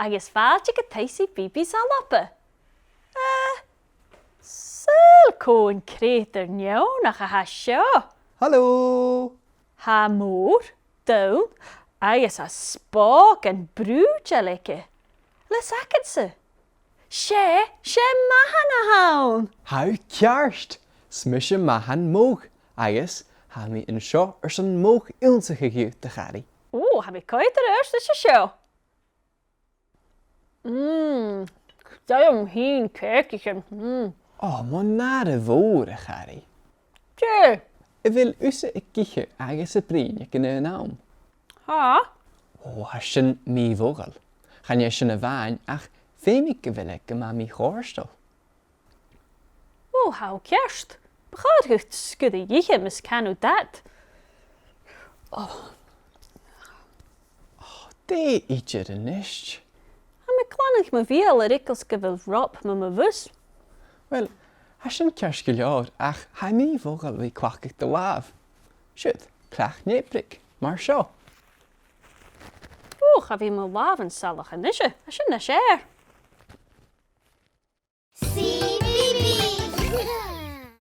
agus fáilte go taisí Cbeebies ALBA. Syl cón crétar neonach a ha seo. Hallo! Ha mór, down, agus a spák an brúte leice. Lis acad sa. Sé Mathan a haun. How cearst! Smishe Mathan Modh agus ha mi in seo san Modh ilmsacha giú de Carrie. O, ha mi coitar eerst is seo. Daim hín kerkichem. Oh, má nád a bhór a Carrie. Tjö. I bhfuil usa I giche agus a bríne gan an am. Ha? Oh, has sin mí bhógal. Chan je sin a bhain ach fémig go bhfuil go má mí chóirstal. O, hau kerst. Begaad gucht skudde jiche mis canu dat. Dé idir an nist. Ha mi klanig me viel er ikkels go bhfuil rop me me bus. Wel, has sin cearst go leor ach ha mí bhógal bhí cuachach do láb. Siúd, clach néprik, mar seo. O, ha vi me laven salach an isje. Ha sin na sér. Cbeebies!